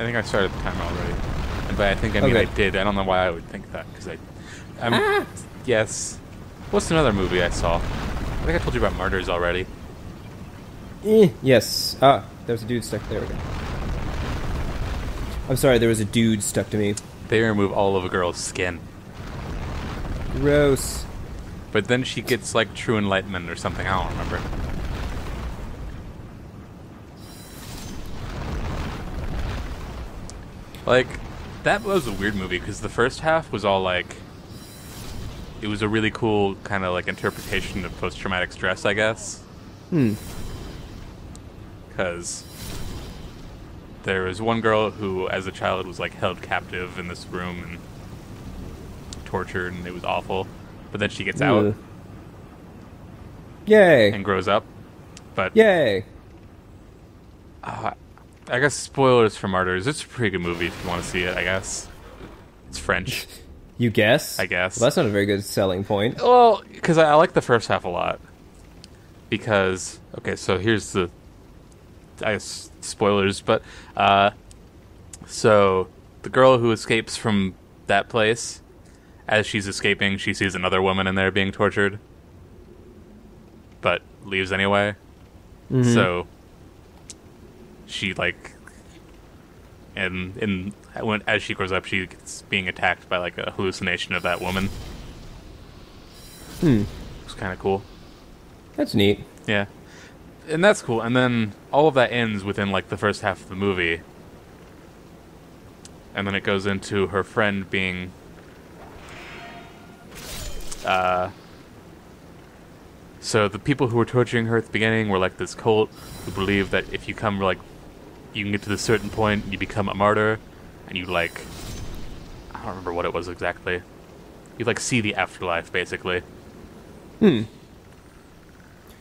think I started the timer already. And by I think I mean I did. I don't know why I would think that, because yes. What's another movie I saw? I think I told you about Martyrs already. Yes. Ah, there's a dude stuck there. Okay. I'm sorry, there was a dude stuck to me. They remove all of a girl's skin. Gross. But then she gets, like, true enlightenment or something. I don't remember. Like, that was a weird movie, because the first half was all, like... It was a really cool kind of, like, interpretation of post-traumatic stress, I guess. Because there was one girl who, as a child, was, like, held captive in this room and tortured, and it was awful. But then she gets out. Yay. And grows up. But yay. I guess spoilers for Martyrs. It's a pretty good movie if you want to see it, I guess. It's French. You guess? I guess. Well, that's not a very good selling point. Well, because I like the first half a lot. Because, okay, so here's the, I guess, spoilers, but, so, the girl who escapes from that place, as she's escaping, she sees another woman in there being tortured, but leaves anyway. So, she, like, and as she grows up, she gets being attacked by, like, a hallucination of that woman. It's kind of cool. That's neat. Yeah. And that's cool. And then all of that ends within, like, the first half of the movie. And then it goes into her friend being... So the people who were torturing her at the beginning were, like, this cult who believe that if you come, like... You can get to this certain point, you become a martyr, and you, like... I don't remember what it was exactly. You, like, see the afterlife, basically.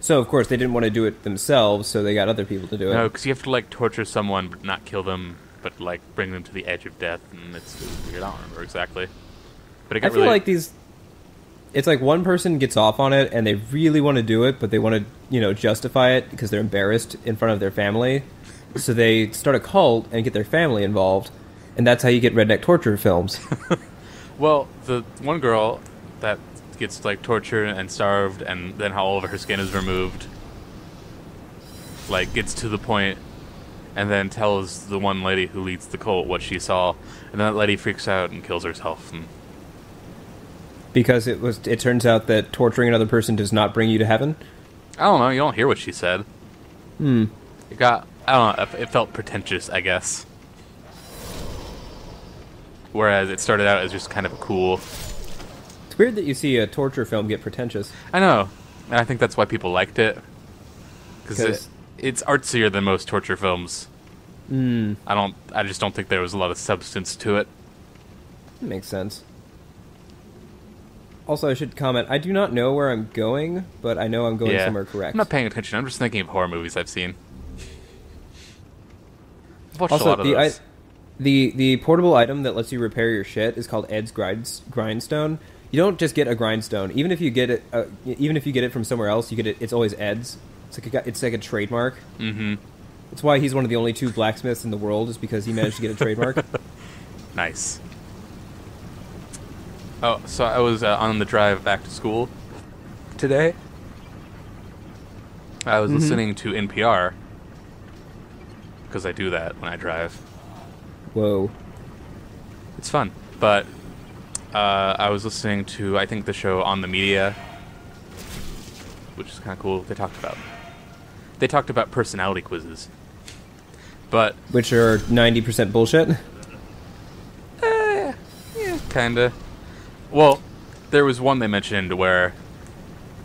So, of course, they didn't want to do it themselves, so they got other people to do it. No, because you have to, like, torture someone, but not kill them, but, like, bring them to the edge of death, and it was weird. I don't remember exactly. But it got I feel like these... It's like one person gets off on it, and they really want to do it, but they want to, you know, justify it because they're embarrassed in front of their family. So they start a cult and get their family involved, and that's how you get redneck torture films. Well, the one girl that gets, like, tortured and starved, and then how all of her skin is removed, like, gets to the point, and then tells the one lady who leads the cult what she saw, and then that lady freaks out and kills herself. And because it turns out that torturing another person does not bring you to heaven? I don't know, you don't hear what she said. It got... I don't know, it felt pretentious, I guess. Whereas it started out as just kind of cool. It's weird that you see a torture film get pretentious. I know, and I think that's why people liked it. Because it's artsier than most torture films. I just don't think there was a lot of substance to it. Makes sense. Also, I should comment, I do not know where I'm going, but I know I'm going somewhere correct. I'm not paying attention, I'm just thinking of horror movies I've seen. I've watched also, a lot of those. The portable item that lets you repair your shit is called Ed's Grindstone. You don't just get a grindstone. Even if you get it from somewhere else, you get it. It's always Ed's. It's like a trademark. That's why he's one of the only 2 blacksmiths in the world, is because he managed to get a trademark. Nice. Oh, so I was on the drive back to school today. I was listening to NPR. Because I do that when I drive. Whoa. It's fun. But I was listening to, I think, the show On the Media, which is kind of cool. They talked about personality quizzes. But which are 90% bullshit? Yeah, kind of. Well, there was one they mentioned where...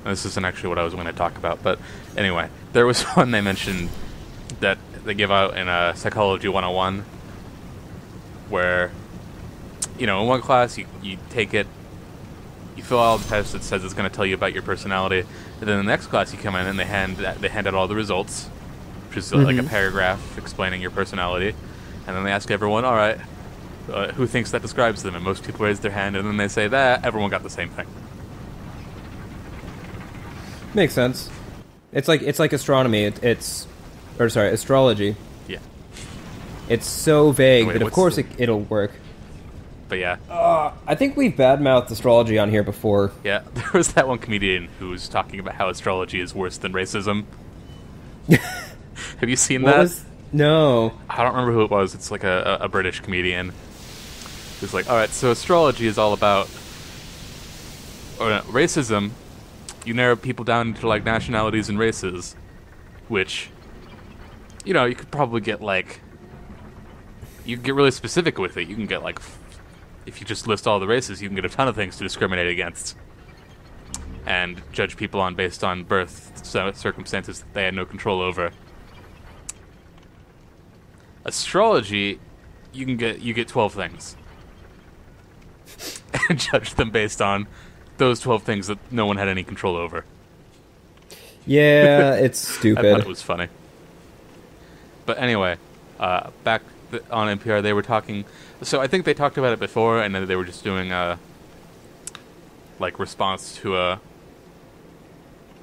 This isn't actually what I was going to talk about, but anyway. There was one they mentioned that they give out in a Psychology 101, where, you know, in one class you take it, you fill out the test that says it's going to tell you about your personality, and then the next class you come in and they hand out all the results, which is like a paragraph explaining your personality, and then they ask everyone, all right, who thinks that describes them, and most people raise their hand, and then they say that everyone got the same thing. Makes sense. It's like astronomy. Astrology. Yeah. It's so vague, Wait, but of what's course the- it'll work. But yeah. I think we've badmouthed astrology on here before. Yeah, there was that one comedian who was talking about how astrology is worse than racism. Have you seen that? No. I don't remember who it was. It's like a British comedian. Who's like, alright, so astrology is all about... Or no, racism, you narrow people down into, like, nationalities and races. Which, you know, you could probably get, like... You can get really specific with it. You can get, like... If you just list all the races, you can get a ton of things to discriminate against. And judge people on based on birth circumstances that they had no control over. Astrology, you get 12 things. And judge them based on those 12 things that no one had any control over. Yeah, it's stupid. I thought it was funny. But anyway, back on NPR, they were talking... So I think they talked about it before, and then they were just doing a... like, response to a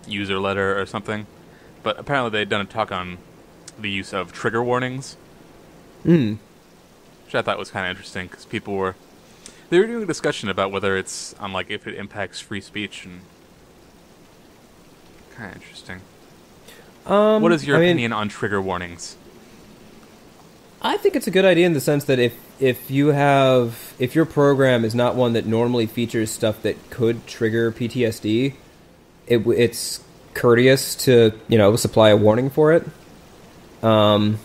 user letter or something. But apparently they'd done a talk on the use of trigger warnings. Hmm. Which I thought was kind of interesting, because people were... They were doing a discussion about whether it's... on, like, if it impacts free speech, and... Kind of interesting. What is your opinion on trigger warnings? I think it's a good idea in the sense that if your program is not one that normally features stuff that could trigger PTSD, it's courteous to, you know, supply a warning for it. I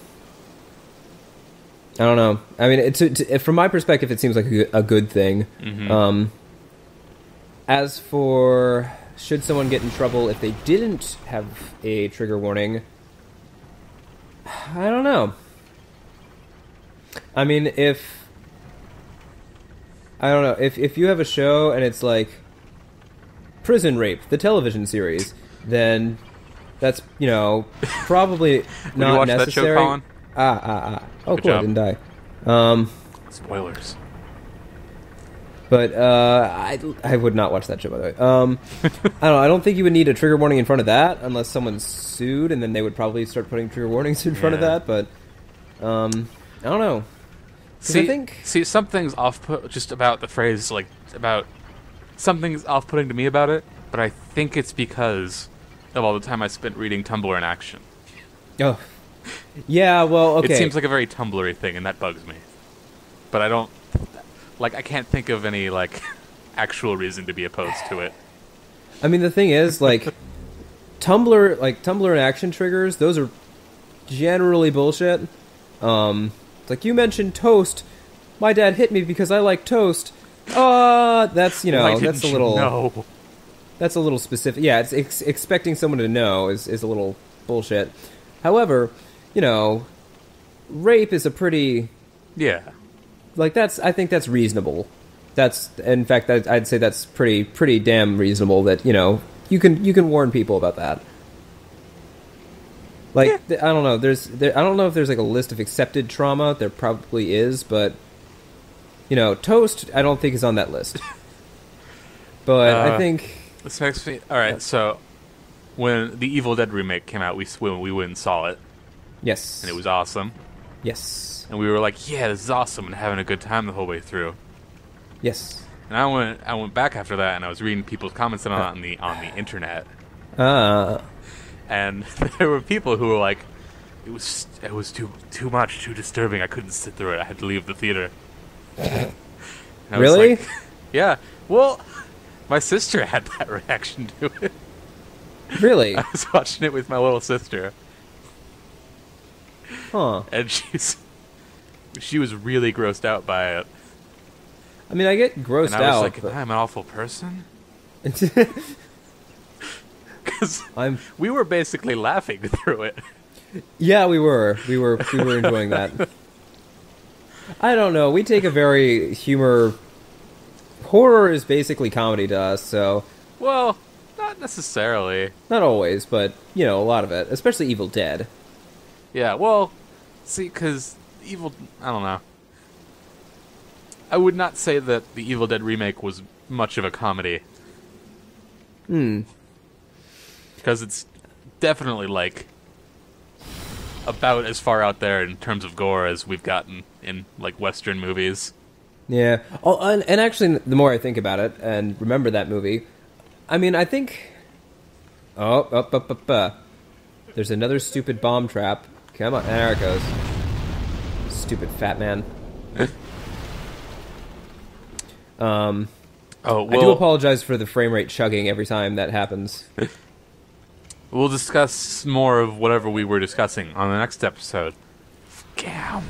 don't know. I mean, from my perspective, it seems like a good thing. Mm-hmm. As for should someone get in trouble if they didn't have a trigger warning, I don't know. I mean, if you have a show and it's like Prison Rape, the television series, then that's, you know, probably not watch necessary. that show, Colin? Oh, Good cool, job. I didn't die. Spoilers. But I would not watch that show, by the way. I don't know. I don't think you would need a trigger warning in front of that unless someone's sued, and then they would probably start putting trigger warnings in front of that. But I don't know. See, something's just about the phrase, like, about something's off-putting to me about it, but I think it's because of all the time I spent reading Tumblr in action. Oh, yeah. Well, okay. It seems like a very Tumblr-y thing, and that bugs me. But I don't, like, I can't think of any, like, actual reason to be opposed to it. I mean, the thing is, like, Tumblr and action triggers, those are generally bullshit. Like, you mentioned toast. My dad hit me because I like toast. That's, you know, that's a little... No. That's a little specific. Yeah, it's expecting someone to know is a little bullshit. However, you know, rape is a pretty... Yeah. Like, I think that's reasonable. In fact, I'd say that's pretty damn reasonable that, you know, you can warn people about that. Like, yeah. I don't know. I don't know if there's like a list of accepted trauma. There probably is, but you know, toast I don't think is on that list. But I think this makes me all right. So when the Evil Dead remake came out, we went and saw it. Yes, and it was awesome. Yes, and we were like, "Yeah, this is awesome," and having a good time the whole way through. Yes, and I went back after that, and I was reading people's comments on the internet. And there were people who were like, it was too much, too disturbing. I couldn't sit through it. I had to leave the theater. Really? Like, yeah. Well, my sister had that reaction to it. Really? I was watching it with my little sister. Huh. And she was really grossed out by it. I mean, I get grossed out. And I was like, I'm an awful person? Because we were basically laughing through it. Yeah, we were enjoying that. I don't know. We take a very horror is basically comedy to us, so. Well, not necessarily. Not always, but you know, a lot of it, especially Evil Dead. Yeah, well, see, because I don't know. I would not say that the Evil Dead remake was much of a comedy. Because it's definitely, like, about as far out there in terms of gore as we've gotten in like Western movies. Yeah. Oh, and actually, the more I think about it and remember that movie, I mean, I think. Oh, up. There's another stupid bomb trap. Come on, there it goes. Stupid fat man. Oh, well, I do apologize for the frame rate chugging every time that happens. We'll discuss more of whatever we were discussing on the next episode. Cam.